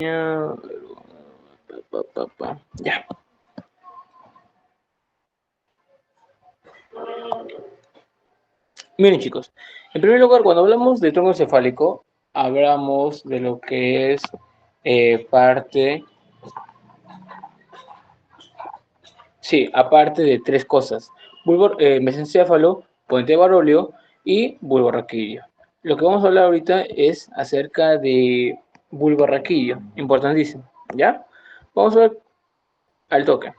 Ya. Miren chicos, en primer lugar, cuando hablamos de tronco encefálico, hablamos de lo que es parte, sí, aparte de tres cosas, mesencéfalo, puente de Barolio y bulbo raquídeo. Lo que vamos a hablar ahorita es acerca de bulbo raquídeo, importantísimo, ¿ya? Vamos a ver al toque.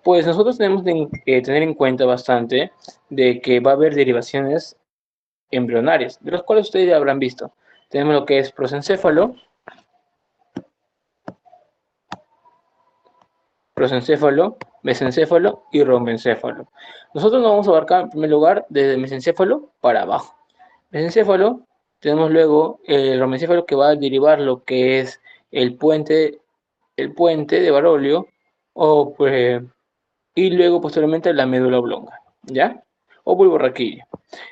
Pues nosotros tenemos que tener en cuenta bastante de que va a haber derivaciones embrionarias, de los cuales ustedes ya habrán visto. Tenemos lo que es prosencéfalo, mesencéfalo y rombencéfalo. Nosotros nos vamos a abarcar en primer lugar desde mesencéfalo para abajo. Mesencéfalo, tenemos luego el rombencéfalo que va a derivar lo que es el puente de Barolio o, y luego posteriormente la médula oblonga, ¿ya? O bulbo raquídeo.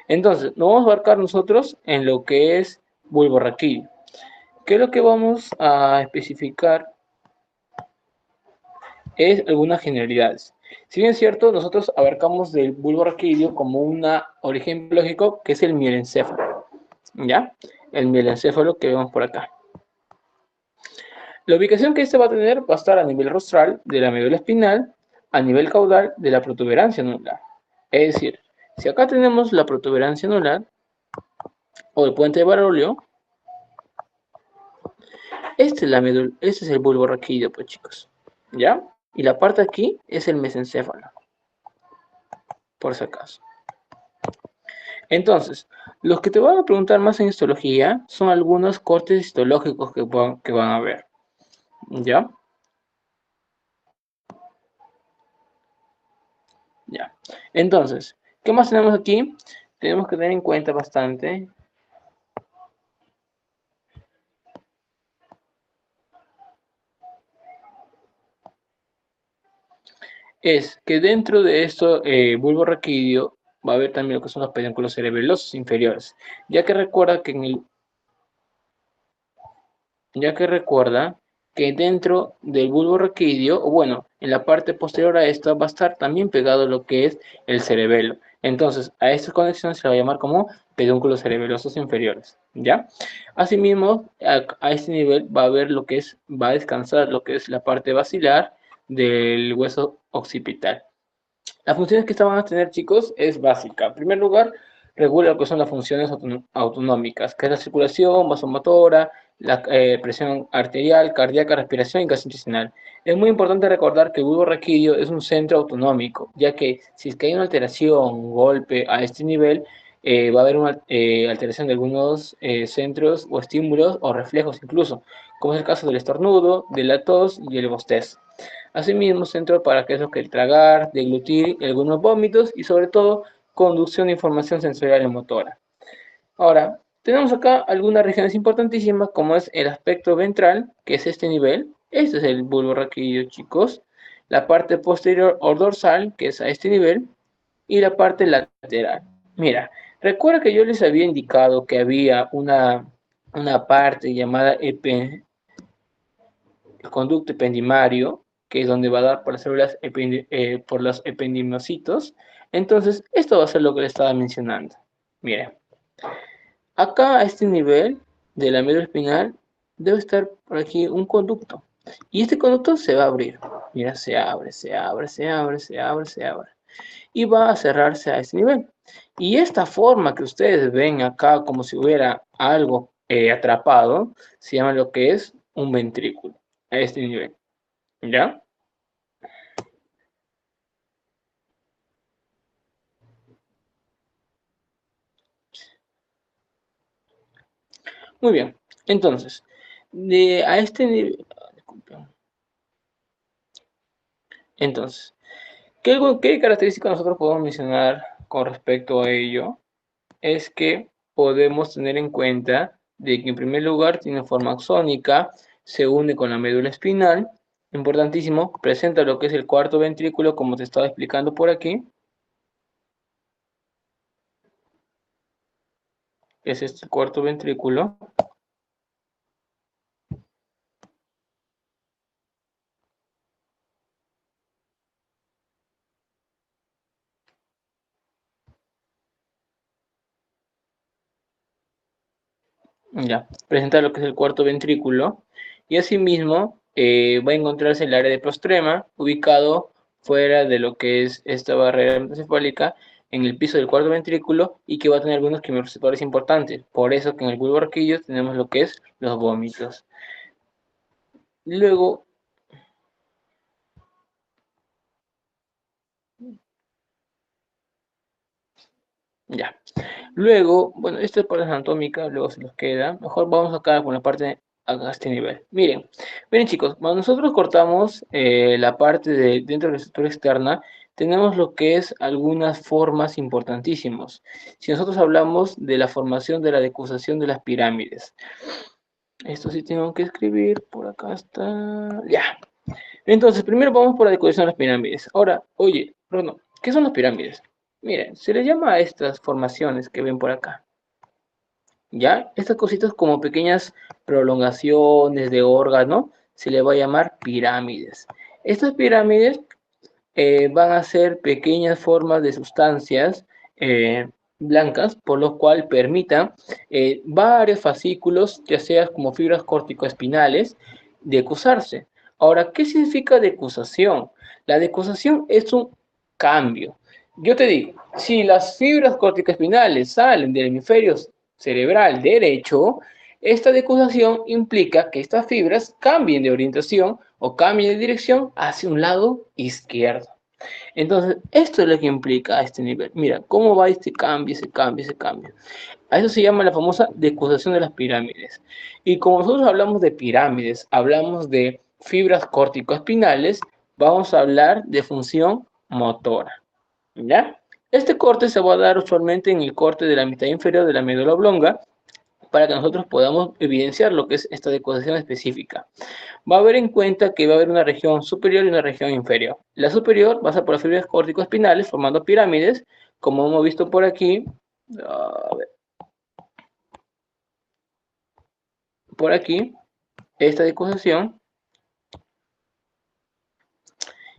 Entonces, nos vamos a abarcar nosotros en lo que es bulbo raquídeo. ¿Qué es lo que vamos a especificar? Es algunas generalidades. Si bien es cierto, nosotros abarcamos del bulbo raquídeo como un origen biológico que es el mielencéfalo, ¿ya? El mielencéfalo que vemos por acá. La ubicación que este va a tener va a estar a nivel rostral de la médula espinal, a nivel caudal de la protuberancia anular. Es decir, si acá tenemos la protuberancia anular o el puente de Barolio, este es el bulbo raquídeo, pues chicos, ¿ya? Y la parte aquí es el mesencéfalo, por si acaso. Entonces, los que te van a preguntar más en histología son algunos cortes histológicos que van a ver, ¿ya? Ya. Entonces, ¿qué más tenemos aquí? Tenemos que tener en cuenta bastante es que dentro de esto bulbo raquídeo va a haber también lo que son los pedúnculos cerebelosos inferiores, ya que recuerda que dentro del bulbo raquídeo, o bueno, en la parte posterior a esta va a estar también pegado lo que es el cerebelo. Entonces, a esta conexión se va a llamar como pedúnculos cerebelosos inferiores, ¿ya? Asimismo, a este nivel va a haber va a descansar lo que es la parte basilar del hueso occipital. Las funciones que esta van a tener, chicos, es básica. En primer lugar, regula lo que son las funciones autonómicas, que es la circulación vasomotora, la presión arterial, cardíaca, respiración y gastrointestinal. Es muy importante recordar que el bulbo raquídeo es un centro autonómico, ya que si es que hay una alteración, un golpe a este nivel, va a haber una alteración de algunos centros o estímulos o reflejos incluso, como es el caso del estornudo, de la tos y el bostezo. Asimismo, centro para aquellos que el tragar, deglutir, algunos vómitos y sobre todo conducción de información sensorial y motora. Ahora, tenemos acá algunas regiones importantísimas como es el aspecto ventral, que es este nivel. Este es el bulbo raquídeo, chicos. La parte posterior o dorsal, que es a este nivel. Y la parte lateral. Mira, recuerda que yo les había indicado que había una parte llamada el conducto ependimario, que es donde va a dar por las células, por los ependimocitos. Entonces, esto va a ser lo que le estaba mencionando. Miren, acá a este nivel de la médula espinal debe estar por aquí un conducto. Y este conducto se va a abrir. Mira, se abre, se abre, se abre, se abre, se abre. Y va a cerrarse a este nivel. Y esta forma que ustedes ven acá como si hubiera algo atrapado, se llama lo que es un ventrículo, a este nivel. ¿Ya? Muy bien. Entonces, a este nivel... Entonces, ¿qué características nosotros podemos mencionar con respecto a ello? Es que podemos tener en cuenta de que en primer lugar tiene forma axónica, se une con la médula espinal, importantísimo, presenta lo que es el cuarto ventrículo, como te estaba explicando por aquí, es este cuarto ventrículo, Ya, presentar lo que es el cuarto ventrículo y asimismo va a encontrarse el área de prostrema ubicado fuera de lo que es esta barrera encefálica en el piso del cuarto ventrículo y que va a tener algunos quimiorreceptores importantes. Por eso que en el bulbo raquídeo tenemos lo que es los vómitos. Luego, ya. Luego, bueno, esta es parte anatómica, luego se nos queda. Mejor vamos acá con la parte a este nivel. Miren chicos, cuando nosotros cortamos la parte de dentro de la estructura externa, tenemos lo que es algunas formas importantísimas. Si nosotros hablamos de la formación de la decusación de las pirámides, esto sí tengo que escribir, por acá está, ya. Entonces, primero vamos por la decusación de las pirámides. Ahora, oye, Bruno, ¿qué son las pirámides? Miren, se le llama a estas formaciones que ven por acá. ¿Ya? Estas cositas como pequeñas prolongaciones de órgano se le va a llamar pirámides. Estas pirámides van a ser pequeñas formas de sustancias blancas, por lo cual permitan varios fascículos, ya sea como fibras corticoespinales, decusarse. Ahora, ¿qué significa decusación? La decusación es un cambio. Yo te digo, si las fibras corticoespinales salen del hemisferio cerebral derecho, esta decusación implica que estas fibras cambien de orientación o cambien de dirección hacia un lado izquierdo. Entonces, esto es lo que implica a este nivel. Mira, cómo va este cambio, ese cambio, ese cambio. A eso se llama la famosa decusación de las pirámides. Y como nosotros hablamos de pirámides, hablamos de fibras corticoespinales, vamos a hablar de función motora. ¿Ya? Este corte se va a dar usualmente en el corte de la mitad inferior de la médula oblonga para que nosotros podamos evidenciar lo que es esta decusación específica. Va a haber en cuenta que va a haber una región superior y una región inferior. La superior va a ser por las fibras córtico-espinales formando pirámides, como hemos visto por aquí. A ver, por aquí, esta decusación.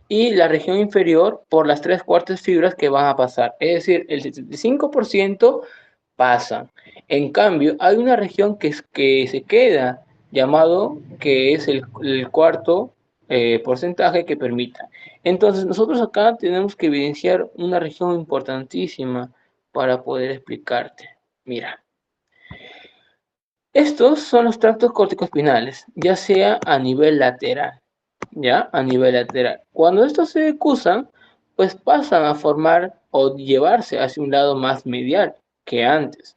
Y la región inferior por las tres cuartas fibras que van a pasar. Es decir, el 75% pasan. En cambio, hay una región que se queda llamado que es el cuarto porcentaje que permita. Entonces, nosotros acá tenemos que evidenciar una región importantísima para poder explicarte. Mira, estos son los tractos corticoespinales, ya sea a nivel lateral, ¿ya? A nivel lateral. Cuando estos se decusan, pues pasan a formar o llevarse hacia un lado más medial que antes.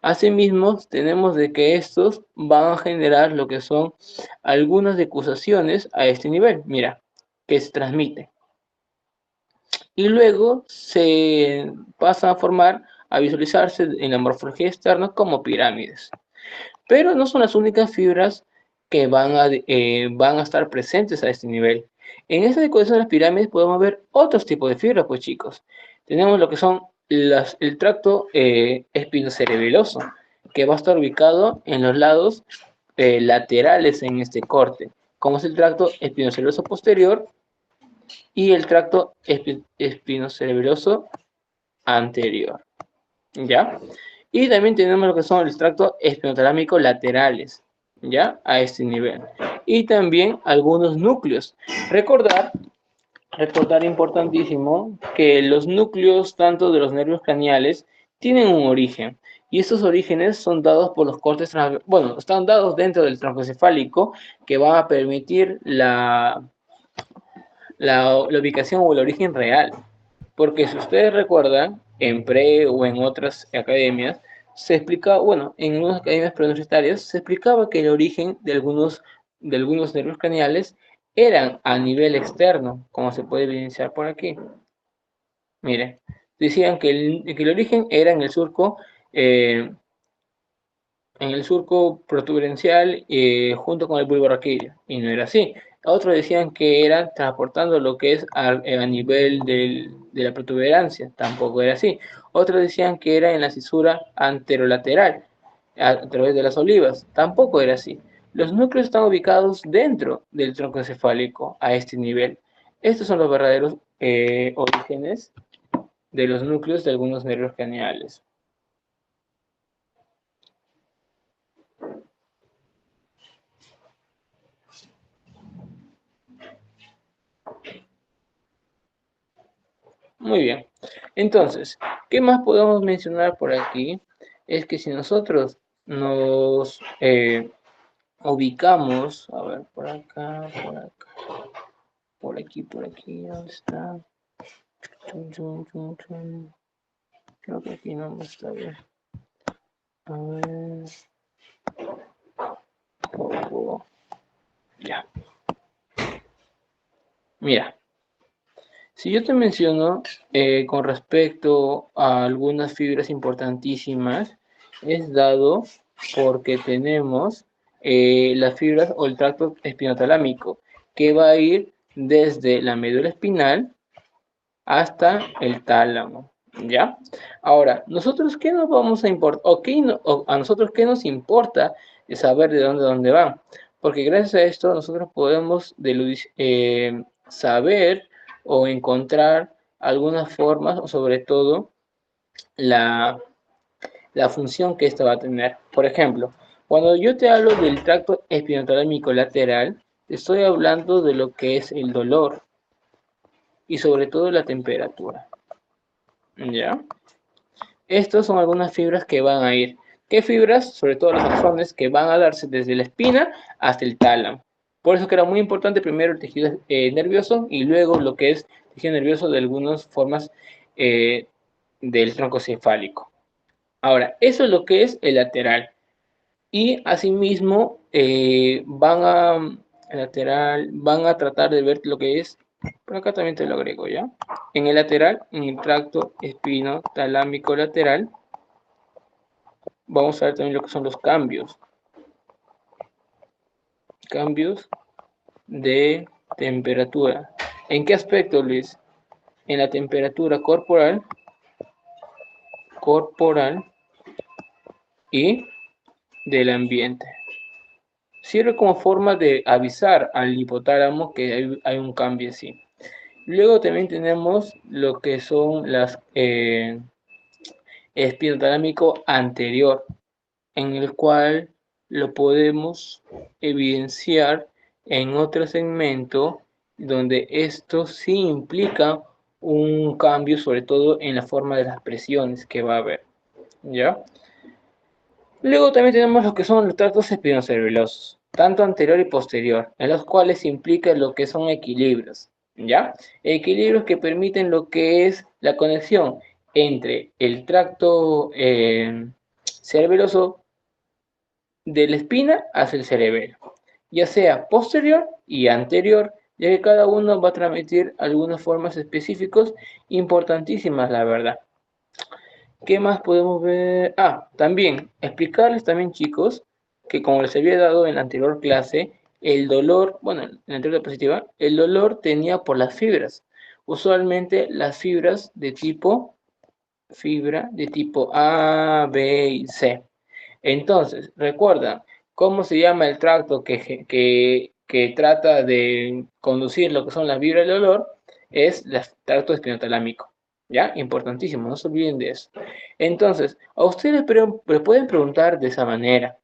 Asimismo, tenemos de que estos van a generar lo que son algunas decusaciones a este nivel, mira, que se transmiten. Y luego se pasan a formar, a visualizarse en la morfología externa como pirámides. Pero no son las únicas fibras que van a estar presentes a este nivel. En esta decoración de las pirámides podemos ver otros tipos de fibras, pues chicos. Tenemos lo que son el tracto espinocerebeloso, que va a estar ubicado en los lados laterales en este corte, como es el tracto espinocerebeloso posterior y el tracto espinocerebeloso anterior. ¿Ya? Y también tenemos lo que son el tracto espinotalámico laterales, ¿ya? A este nivel. Y también algunos núcleos. Recordar, recordar importantísimo que los núcleos tanto de los nervios craneales tienen un origen. Y estos orígenes son dados por los cortes, bueno, están dados dentro del transcefálico que van a permitir la ubicación o el origen real. Porque si ustedes recuerdan, en pre o en otras academias, se explica, bueno, en unas academias preuniversitarias, se explicaba que el origen de algunos nervios craneales eran a nivel externo, como se puede evidenciar por aquí. Mire, decían que el origen era en el surco protuberencial junto con el bulbo raquídeo, y no era así. Otros decían que era transportando lo que es a nivel de la protuberancia, tampoco era así. Otros decían que era en la cisura anterolateral, a través de las olivas, tampoco era así. Los núcleos están ubicados dentro del tronco encefálico a este nivel. Estos son los verdaderos orígenes de los núcleos de algunos nervios craneales. Muy bien. Entonces, ¿qué más podemos mencionar por aquí? Es que si nosotros nos ubicamos, a ver, por acá, por aquí, ¿dónde está? Chun, chun, chun, chun. Creo que aquí no me está bien. A ver, poco. Ya. Mira, si yo te menciono con respecto a algunas fibras importantísimas, es dado porque tenemos las fibras o el tracto espinotalámico, que va a ir desde la médula espinal hasta el tálamo, ¿ya? Ahora, ¿nosotros qué nos vamos a importar? O a nosotros qué nos importa saber de dónde van? Porque gracias a esto nosotros podemos saber o encontrar algunas formas, o sobre todo la, la función que esta va a tener. Por ejemplo, cuando yo te hablo del tracto espinotalámico lateral, estoy hablando de lo que es el dolor y sobre todo la temperatura, ¿ya? Estas son algunas fibras que van a ir. ¿Qué fibras? Sobre todo los axones que van a darse desde la espina hasta el tálamo. Por eso que era muy importante primero el tejido nervioso y luego lo que es tejido nervioso de algunas formas eh, del tronco cefálico. Ahora, eso es lo que es el lateral. Y asimismo van a tratar de ver lo que es, por acá también te lo agrego ya, en el lateral, en el tracto espinotalámico lateral, vamos a ver también lo que son los cambios de temperatura. ¿En qué aspecto, Luis? En la temperatura corporal y del ambiente. Sirve como forma de avisar al hipotálamo que hay un cambio así. Luego también tenemos lo que son las espinotalámico anterior, en el cual lo podemos evidenciar en otro segmento donde esto sí implica un cambio, sobre todo en la forma de las presiones que va a haber, ¿ya? Luego también tenemos lo que son los tractos espinocerebelosos, tanto anterior y posterior, en los cuales implica lo que son equilibrios, ¿ya? Equilibrios que permiten lo que es la conexión entre el tracto cerebeloso de la espina hacia el cerebelo, ya sea posterior y anterior, ya que cada uno va a transmitir algunas formas específicas importantísimas, la verdad. ¿Qué más podemos ver? Ah, también explicarles también, chicos, que como les había dado en la anterior clase, el dolor, bueno, en la anterior diapositiva, el dolor tenía por las fibras. Usualmente las fibras fibra de tipo A, B y C. Entonces, recuerda, ¿cómo se llama el tracto que trata de conducir lo que son las fibras del dolor? Es el tracto espinotalámico. ¿Ya? Importantísimo, no se olviden de eso. Entonces, a ustedes le pueden preguntar de esa manera.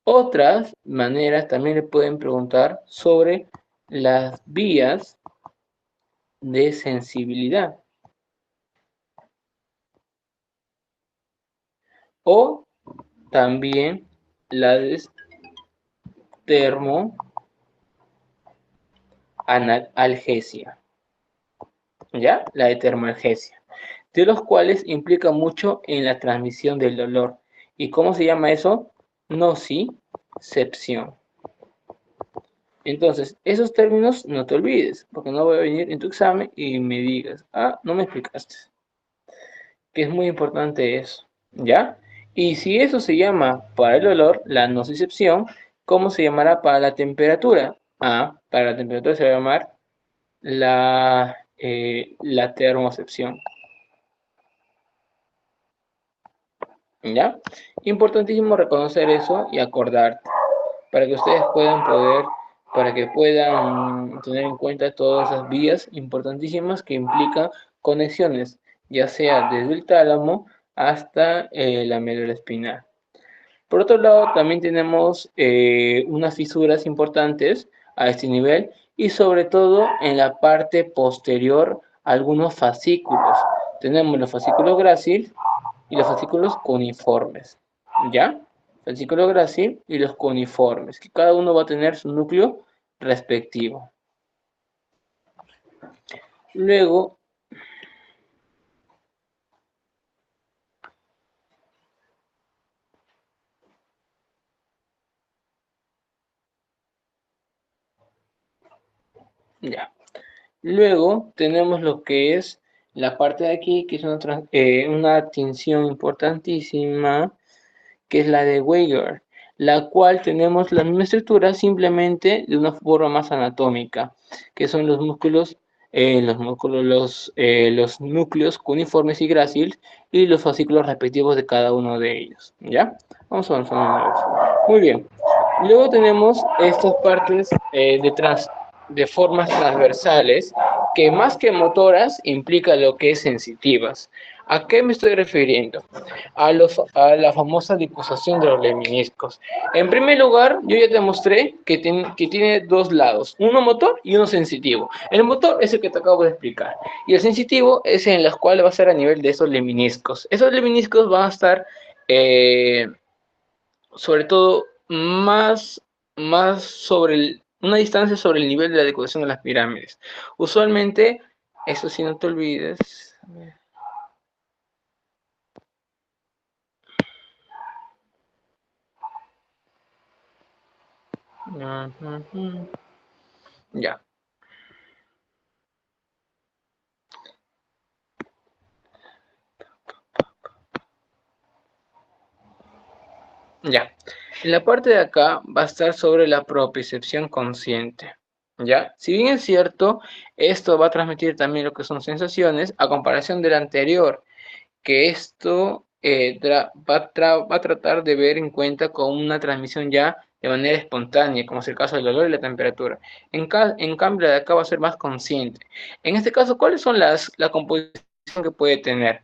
Otras maneras también le pueden preguntar sobre las vías de sensibilidad o también la de termoanalgesia, ¿ya? La de termoalgesia, de los cuales implica mucho en la transmisión del dolor. ¿Y cómo se llama eso? Nocicepción. Entonces, esos términos no te olvides, porque no voy a venir en tu examen y me digas, ah, no me explicaste. Que es muy importante eso, ¿ya? Y si eso se llama para el olor, la nocicepción, ¿cómo se llamará para la temperatura? Ah, para la temperatura se va a llamar la termocepción, ¿ya? Importantísimo reconocer eso y acordarte, para que ustedes para que puedan tener en cuenta todas esas vías importantísimas que implican conexiones, ya sea desde el tálamo hasta la médula espinal. Por otro lado, también tenemos unas fisuras importantes a este nivel y sobre todo en la parte posterior algunos fascículos. Tenemos los fascículos grácil y los fascículos cuniformes, ¿ya? Fascículo grácil y los cuniformes, que cada uno va a tener su núcleo respectivo. Luego, ya. Luego tenemos lo que es la parte de aquí, que es una tinción importantísima, que es la de Weger, la cual tenemos la misma estructura, simplemente de una forma más anatómica, que son los núcleos cuniformes y gráciles y los fascículos respectivos de cada uno de ellos, ¿ya? Vamos avanzando una vez. Muy bien. Luego tenemos estas partes de formas transversales que más que motoras implica lo que es sensitivas. ¿A qué me estoy refiriendo? A la famosa difusación de los lemniscos. En primer lugar, yo ya te mostré que tiene dos lados, uno motor y uno sensitivo. El motor es el que te acabo de explicar y el sensitivo es en el cual va a ser a nivel de esos lemniscos. Esos lemniscos van a estar sobre todo más sobre una distancia sobre el nivel de la decoración de las pirámides. Usualmente, eso sí, no te olvides. Ya, ya. En la parte de acá va a estar sobre la propiocepción consciente. ¿Ya? Si bien es cierto, esto va a transmitir también lo que son sensaciones, a comparación del anterior, que esto va a tratar de ver en cuenta con una transmisión ya de manera espontánea, como es el caso del dolor y la temperatura. En cambio, la de acá va a ser más consciente. En este caso, ¿cuáles son la composición que puede tener?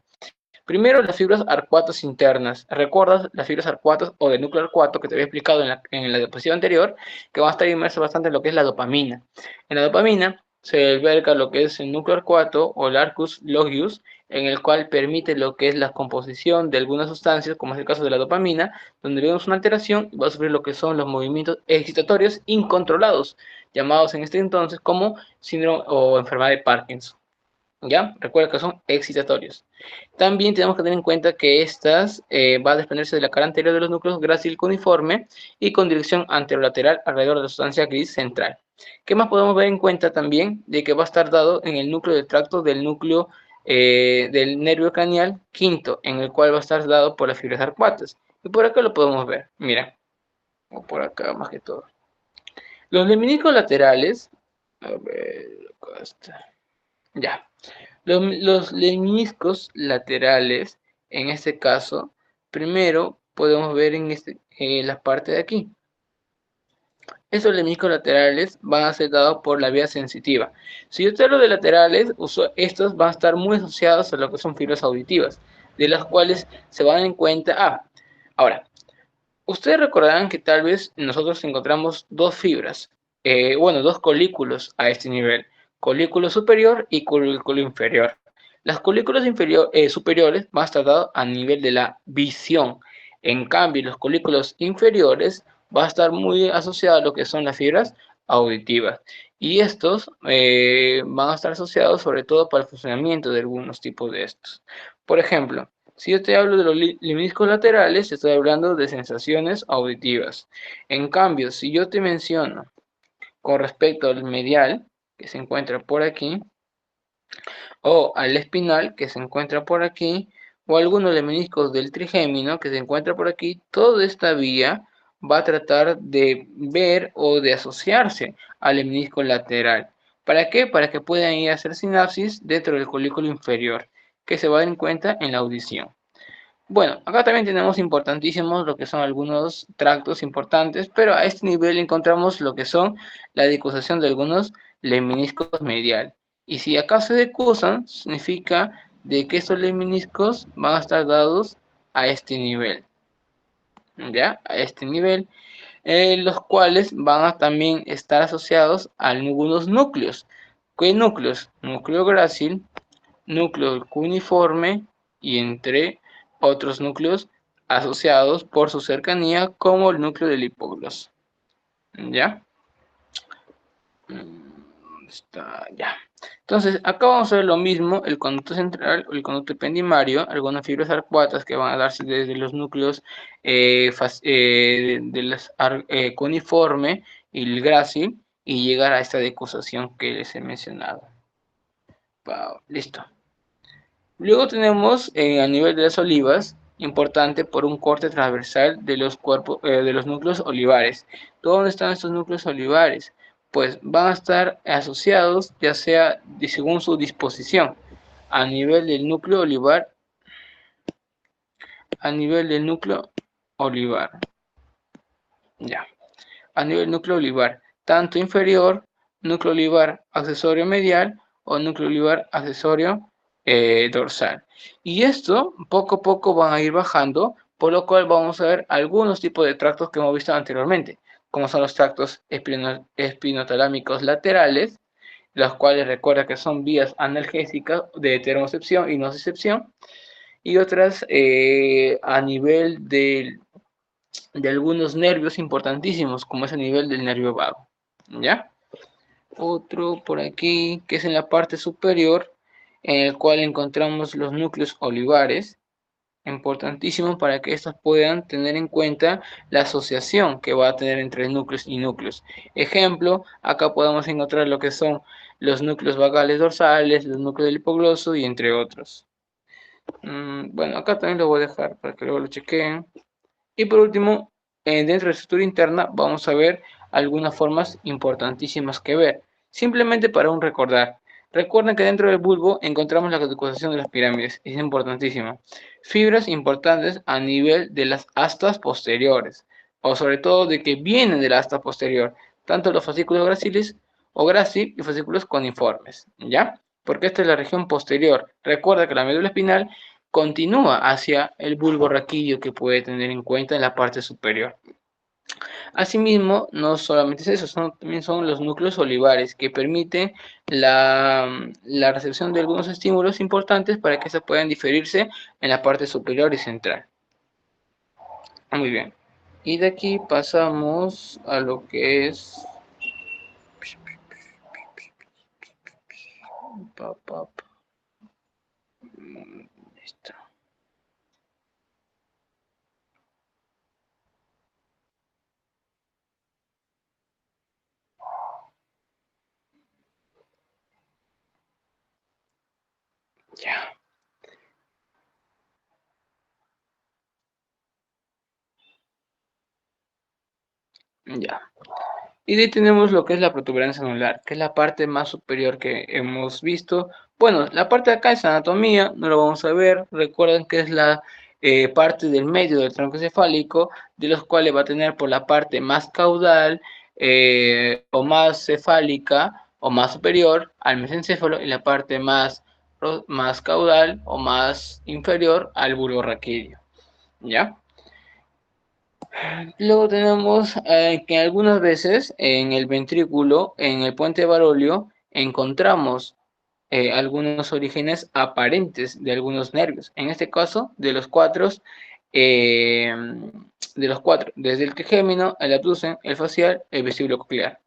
Primero, las fibras arcuatas internas. ¿Recuerdas las fibras arcuatas o del núcleo arcuato que te había explicado en la diapositiva anterior? Que van a estar inmersas bastante en lo que es la dopamina. En la dopamina se alberga lo que es el núcleo arcuato o el arcus longus, en el cual permite lo que es la composición de algunas sustancias, como es el caso de la dopamina, donde vemos una alteración y va a sufrir lo que son los movimientos excitatorios incontrolados, llamados en este entonces como síndrome o enfermedad de Parkinson. ¿Ya? Recuerda que son excitatorios. También tenemos que tener en cuenta que estas va a desprenderse de la cara anterior de los núcleos grácil cuniforme y con dirección anterolateral alrededor de la sustancia gris central. ¿Qué más podemos ver en cuenta también? De que va a estar dado en el núcleo del tracto del núcleo del nervio craneal quinto, en el cual va a estar dado por las fibras arcuatas. Y por acá lo podemos ver, mira, o por acá más que todo. Los lemniscos laterales, a ver, acá está. Ya. Los lemniscos laterales, en este caso, primero podemos ver en la parte de aquí. Esos lemniscos laterales van a ser dados por la vía sensitiva. Si yo te hablo de laterales, estos van a estar muy asociados a lo que son fibras auditivas, de las cuales se van en cuenta. Ahora, ustedes recordarán que tal vez nosotros encontramos dos fibras, dos colículos a este nivel, colículo superior y colículo inferior. Las colículas superiores van a estar dadas a nivel de la visión. En cambio, los colículos inferiores va a estar muy asociados a lo que son las fibras auditivas. Y estos van a estar asociados sobre todo para el funcionamiento de algunos tipos de estos. Por ejemplo, si yo te hablo de los lemniscos laterales, te estoy hablando de sensaciones auditivas. En cambio, si yo te menciono con respecto al medial, que se encuentra por aquí, o al espinal, que se encuentra por aquí, o algunos lemniscos del trigémino, que se encuentra por aquí, toda esta vía va a tratar de ver o de asociarse al lemnisco lateral. ¿Para qué? Para que puedan ir a hacer sinapsis dentro del colículo inferior, que se va a dar en cuenta en la audición. Bueno, acá también tenemos importantísimos lo que son algunos tractos importantes, pero a este nivel encontramos lo que son la decusación de algunos lemniscos medial. Y si acá se decusan, significa de que estos lemniscos van a estar dados a este nivel, ¿ya? A este nivel, los cuales van a también estar asociados a algunos núcleos. ¿Qué núcleos? Núcleo grácil, núcleo cuneiforme y entre otros núcleos asociados por su cercanía, como el núcleo del hipogloso. ¿Ya? Está ya. Entonces, acá vamos a ver lo mismo, el conducto central o el conducto ependimario, algunas fibras arcuatas que van a darse desde los núcleos de las cuneiforme y el grácil y llegar a esta decusación que les he mencionado. Wow, listo. Luego tenemos a nivel de las olivas, importante por un corte transversal de los cuerpos de los núcleos olivares. ¿Dónde están estos núcleos olivares? Pues van a estar asociados, ya sea según su disposición, a nivel del núcleo olivar, a nivel del núcleo olivar, ya, a nivel núcleo olivar, tanto inferior, núcleo olivar accesorio medial o núcleo olivar accesorio dorsal. Y esto poco a poco van a ir bajando, por lo cual vamos a ver algunos tipos de tractos que hemos visto anteriormente, como son los tractos espinotalámicos laterales, los cuales recuerda que son vías analgésicas de termocepción y nocicepción, y otras a nivel de algunos nervios importantísimos, como es el nivel del nervio vago. ¿Ya? Otro por aquí, que es en la parte superior, en el cual encontramos los núcleos olivares, importantísimo para que estos puedan tener en cuenta la asociación que va a tener entre núcleos y núcleos. Ejemplo, acá podemos encontrar lo que son los núcleos vagales dorsales, los núcleos del hipogloso y entre otros. Bueno, acá también lo voy a dejar para que luego lo chequeen. Y por último, dentro de la estructura interna vamos a ver algunas formas importantísimas que ver, simplemente para un recordar. Recuerden que dentro del bulbo encontramos la categorización de las pirámides, es importantísimo. Fibras importantes a nivel de las astas posteriores, o sobre todo de que vienen de la asta posterior, tanto los fascículos gracilis o grácil y fascículos coniformes, ¿ya? Porque esta es la región posterior. Recuerda que la médula espinal continúa hacia el bulbo raquídeo que puede tener en cuenta en la parte superior. Asimismo, no solamente es eso, también son los núcleos olivares que permiten la recepción de algunos estímulos importantes para que se puedan diferirse en la parte superior y central. Muy bien. Y de aquí pasamos a lo que es... Listo. Ya. Ya. Y de ahí tenemos lo que es la protuberancia anular, que es la parte más superior que hemos visto. Bueno, la parte de acá es anatomía, no lo vamos a ver. Recuerden que es la parte del medio del tronco cefálico, de los cuales va a tener por la parte más caudal o más cefálica o más superior al mesencéfalo y la parte más caudal o más inferior al bulbo raquídeo. ¿Ya? Luego tenemos que algunas veces en el ventrículo, en el puente Barolio, encontramos algunos orígenes aparentes de algunos nervios. En este caso, eh, de los cuatro, desde el trigémino, el abducen, el facial, el vestíbulo coclear.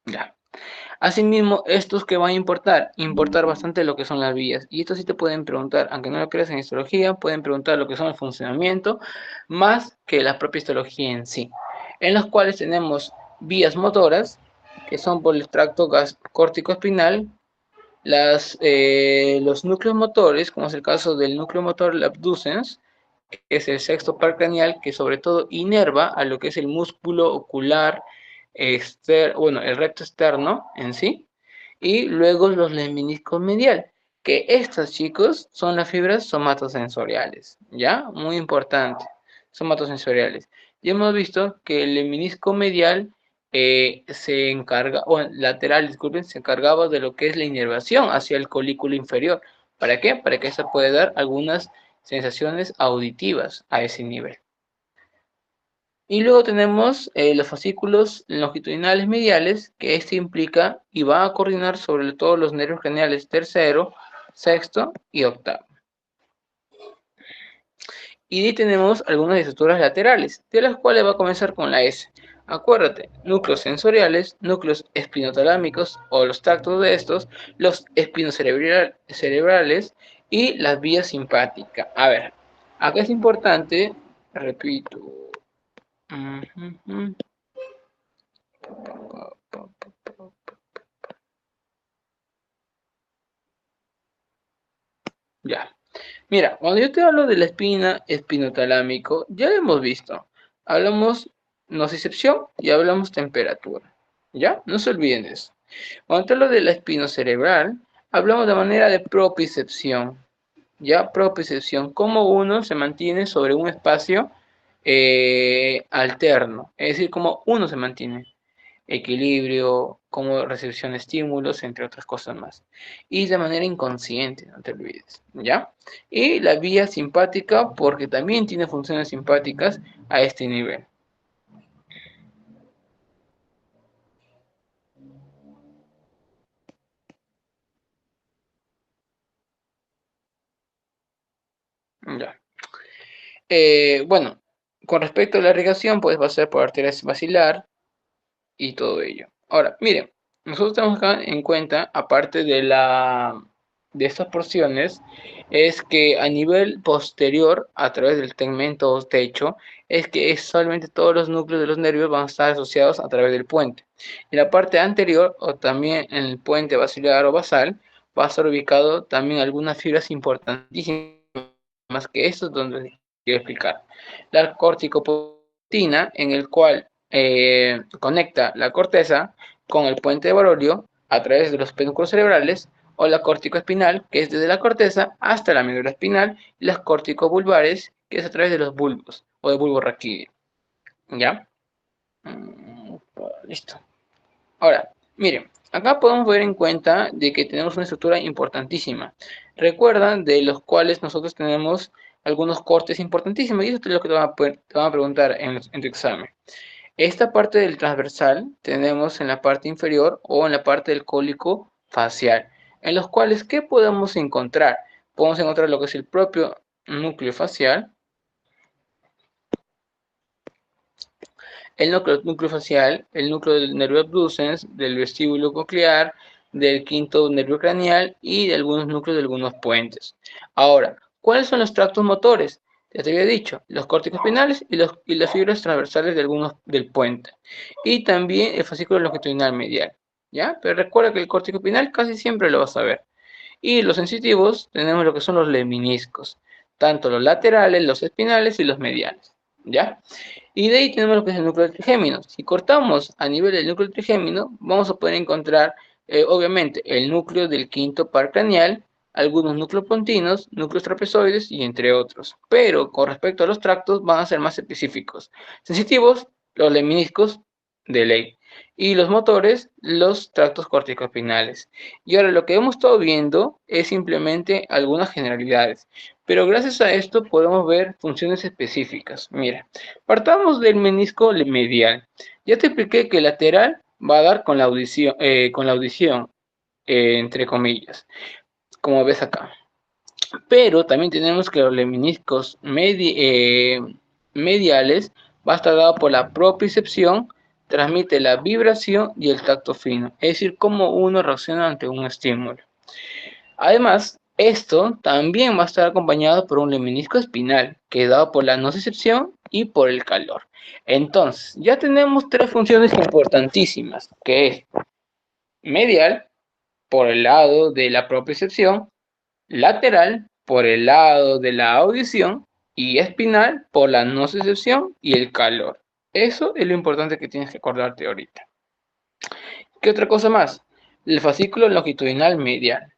Ya. Asimismo, estos que van a importar bastante lo que son las vías. Y esto sí te pueden preguntar, aunque no lo creas en histología, pueden preguntar lo que son el funcionamiento, más que la propia histología en sí. En los cuales tenemos vías motoras, que son por el tracto córtico-espinal, los núcleos motores, como es el caso del núcleo motor abducens, que es el sexto par craneal, que sobre todo inerva a lo que es el músculo ocular bueno, el recto externo en sí, y luego los lemniscos medial, que estos chicos son las fibras somatosensoriales, ¿ya? Muy importante, somatosensoriales. Ya hemos visto que el lemnisco medial se encarga, o lateral, disculpen, se encargaba de lo que es la inervación hacia el colículo inferior. ¿Para qué? Para que se pueda dar algunas sensaciones auditivas a ese nivel. Y luego tenemos los fascículos longitudinales mediales, que este implica y va a coordinar sobre todo los nervios craneales tercero, sexto y octavo. Y ahí tenemos algunas estructuras laterales, de las cuales va a comenzar con la S. Acuérdate, núcleos sensoriales, núcleos espinotalámicos o los tractos de estos, los espinocerebrales y las vías simpáticas. A ver, acá es importante, repito. Ya. Mira, cuando yo te hablo de la espina espinotalámico, ya lo hemos visto. Hablamos nocicepción y hablamos temperatura. ¿Ya? No se olviden de eso. Cuando te hablo de la espinocerebral, hablamos de manera de propicepción. ¿Ya? Propicepción. Cómo uno se mantiene sobre un espacio alterno. Es decir, cómo uno se mantiene equilibrio, como recepción de estímulos, entre otras cosas más. Y de manera inconsciente, no te olvides, ¿ya? Y la vía simpática, porque también tiene funciones simpáticas a este nivel. Ya. Bueno, con respecto a la irrigación, pues va a ser por arteria basilar y todo ello. Ahora, miren, nosotros tenemos acá en cuenta, aparte de estas porciones, es que a nivel posterior, a través del tegmento o techo, es que solamente todos los núcleos de los nervios van a estar asociados a través del puente. En la parte anterior, o también en el puente basilar o basal, va a estar ubicado también algunas fibras importantísimas, que esto es donde quiero explicar. La corticopotina, en el cual conecta la corteza con el puente de Barolio a través de los pedúnculos cerebrales, o la corticoespinal, que es desde la corteza hasta la médula espinal, y las corticobulbares, que es a través de los bulbos o de bulbo raquídeo. ¿Ya? Listo. Ahora, miren, acá podemos ver en cuenta de que tenemos una estructura importantísima. Recuerdan de los cuales nosotros tenemos algunos cortes importantísimos, y eso es lo que te van a preguntar en tu examen. Esta parte del transversal tenemos en la parte inferior o en la parte del cólico facial, en los cuales, ¿qué podemos encontrar? Podemos encontrar lo que es el propio núcleo facial, el núcleo facial, el núcleo del nervio abducens, del vestíbulo coclear, del quinto nervio craneal y de algunos núcleos de algunos puentes. Ahora, ¿cuáles son los tractos motores? Ya te había dicho, los córticos espinales y las fibras transversales de algunos del puente. Y también el fascículo longitudinal medial. ¿Ya? Pero recuerda que el córtico espinal casi siempre lo vas a ver. Y los sensitivos tenemos lo que son los lemniscos, tanto los laterales, los espinales y los mediales. ¿Ya? Y de ahí tenemos lo que es el núcleo trigémino. Si cortamos a nivel del núcleo trigémino, vamos a poder encontrar, obviamente, el núcleo del quinto par craneal, algunos núcleos pontinos, núcleos trapezoides y entre otros. Pero con respecto a los tractos, van a ser más específicos. Sensitivos, los lemniscos de ley. Y los motores, los tractos corticoespinales. Y ahora lo que hemos estado viendo es simplemente algunas generalidades. Pero gracias a esto podemos ver funciones específicas. Mira, partamos del menisco medial. Ya te expliqué que el lateral va a dar con la audición, entre comillas, como ves acá. Pero también tenemos que los meniscos mediales va a estar dado por la propriocepción, transmite la vibración y el tacto fino, es decir, cómo uno reacciona ante un estímulo. Además, esto también va a estar acompañado por un lemnisco espinal, que es dado por la nocicepción y por el calor. Entonces, ya tenemos tres funciones importantísimas, que es medial, por el lado de la propiocepción, lateral, por el lado de la audición, y espinal, por la nocicepción y el calor. Eso es lo importante que tienes que acordarte ahorita. ¿Qué otra cosa más? El fascículo longitudinal medial.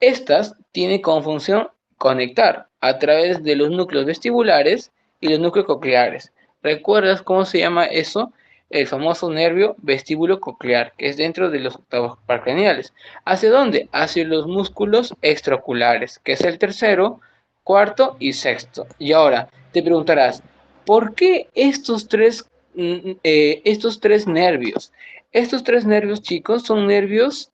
Estas tienen como función conectar a través de los núcleos vestibulares y los núcleos cocleares. ¿Recuerdas cómo se llama eso? El famoso nervio vestíbulo coclear, que es dentro de los octavos paracraneales. ¿Hacia dónde? Hacia los músculos extraoculares, que es el tercero, cuarto y sexto. Y ahora te preguntarás, ¿por qué estos tres estos tres nervios. Estos tres nervios, chicos, son nervios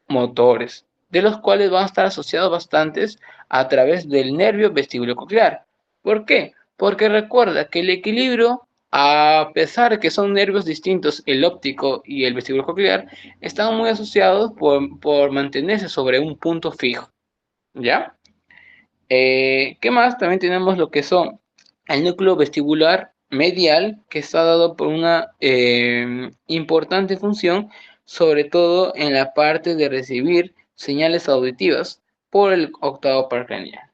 motores, de los cuales van a estar asociados bastantes a través del nervio vestibulococlear. ¿Por qué? Porque recuerda que el equilibrio, a pesar de que son nervios distintos, el óptico y el vestibulococlear, están muy asociados por mantenerse sobre un punto fijo. ¿Ya? ¿Qué más? También tenemos lo que son el núcleo vestibular medial, que está dado por una importante función, sobre todo en la parte de recibir señales auditivas por el octavo par craneal.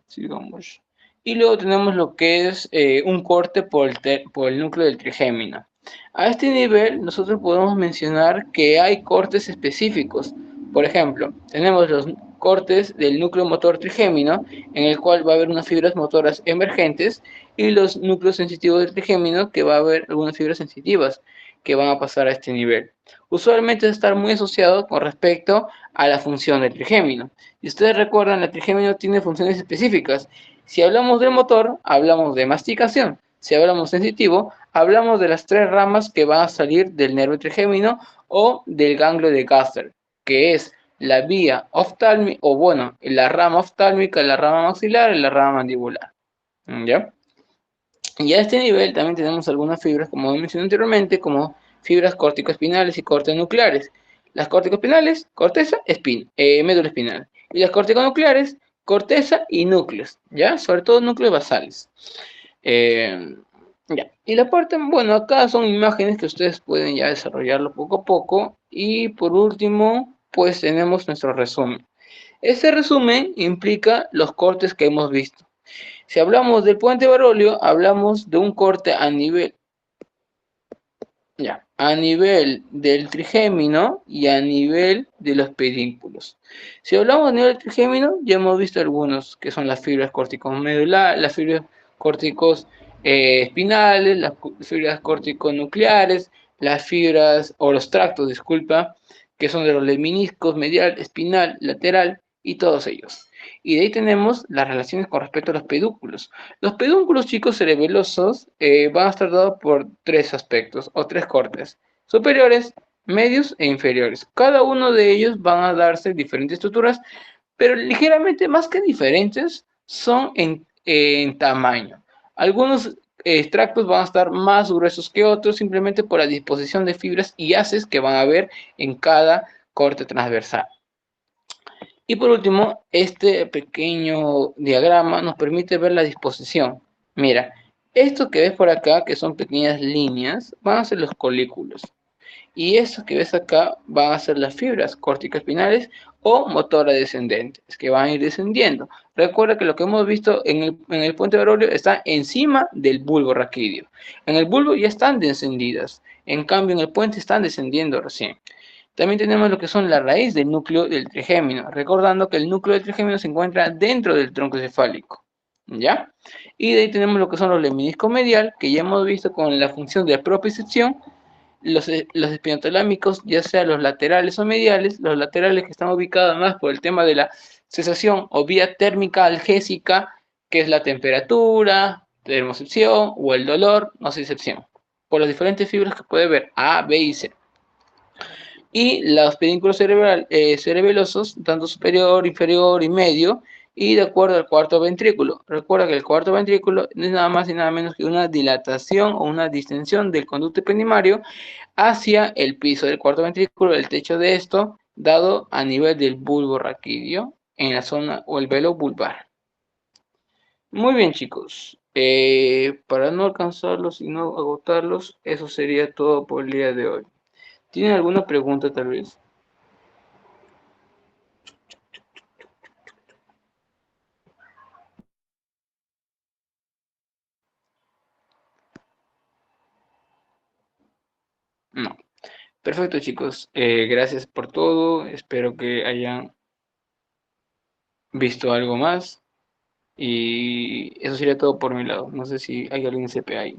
Sigamos. Y luego tenemos lo que es un corte por el núcleo del trigémino. A este nivel nosotros podemos mencionar que hay cortes específicos. Por ejemplo, tenemos los cortes del núcleo motor trigémino, en el cual va a haber unas fibras motoras emergentes, y los núcleos sensitivos del trigémino, que va a haber algunas fibras sensitivas que van a pasar a este nivel. Usualmente está muy asociado con respecto a la función del trigémino. Y ustedes recuerdan, el trigémino tiene funciones específicas. Si hablamos del motor, hablamos de masticación. Si hablamos sensitivo, hablamos de las tres ramas que van a salir del nervio trigémino o del ganglio de Gaster, que es la vía oftálmica, o bueno, la rama oftálmica, la rama maxilar y la rama mandibular. ¿Ya? Y a este nivel también tenemos algunas fibras, como mencioné anteriormente, como fibras corticoespinales y corticonucleares. Las corticoespinales, corteza, médula espinal. Y las corticonucleares, corteza y núcleos, ¿ya? Sobre todo núcleos basales. Eh, ya. Y la parte, bueno, acá son imágenes que ustedes pueden ya desarrollarlo poco a poco. Y por último, pues tenemos nuestro resumen. Este resumen implica los cortes que hemos visto. Si hablamos del puente Barolio, hablamos de un corte a nivel del trigémino y a nivel de los pedínculos. Si hablamos a nivel del trigémino, ya hemos visto algunos, que son las fibras córticos medulares, las fibras córticos espinales, las fibras córtico-nucleares, las fibras, o los tractos, disculpa, que son de los lemniscos medial, espinal, lateral y todos ellos. Y de ahí tenemos las relaciones con respecto a los pedúnculos. Los pedúnculos, chicos, cerebelosos van a estar dados por tres aspectos o tres cortes: superiores, medios e inferiores. Cada uno de ellos van a darse diferentes estructuras, pero ligeramente más que diferentes, son en tamaño. Algunos extractos van a estar más gruesos que otros, simplemente por la disposición de fibras y haces que van a haber en cada corte transversal. Y por último, este pequeño diagrama nos permite ver la disposición. Mira, esto que ves por acá, que son pequeñas líneas, van a ser los colículos. Y esto que ves acá van a ser las fibras corticoespinales o motora descendentes, que van a ir descendiendo. Recuerda que lo que hemos visto en el puente de Barolio está encima del bulbo raquídeo. En el bulbo ya están descendidas, en cambio en el puente están descendiendo recién. También tenemos lo que son la raíz del núcleo del trigémino, recordando que el núcleo del trigémino se encuentra dentro del tronco cefálico, ¿ya? Y de ahí tenemos lo que son los lemniscos medial, que ya hemos visto con la función de propiocepción, los espinotalámicos, ya sea los laterales o mediales, los laterales que están ubicados más por el tema de la cesación o vía térmica algésica, que es la temperatura, termocepción o el dolor, nocicepción, por las diferentes fibras que puede ver A, B y C. Y los pedúnculos cerebelosos, tanto superior, inferior y medio, y de acuerdo al cuarto ventrículo. Recuerda que el cuarto ventrículo no es nada más y nada menos que una dilatación o una distensión del conducto ependimario hacia el piso del cuarto ventrículo, el techo de esto, dado a nivel del bulbo raquídeo, en la zona o el velo vulvar. Muy bien, chicos. Para no alcanzarlos y no agotarlos, eso sería todo por el día de hoy. ¿Tienen alguna pregunta tal vez? No. Perfecto, chicos. Gracias por todo. Espero que hayan visto algo más. Y eso sería todo por mi lado. No sé si hay alguien en CPA ahí.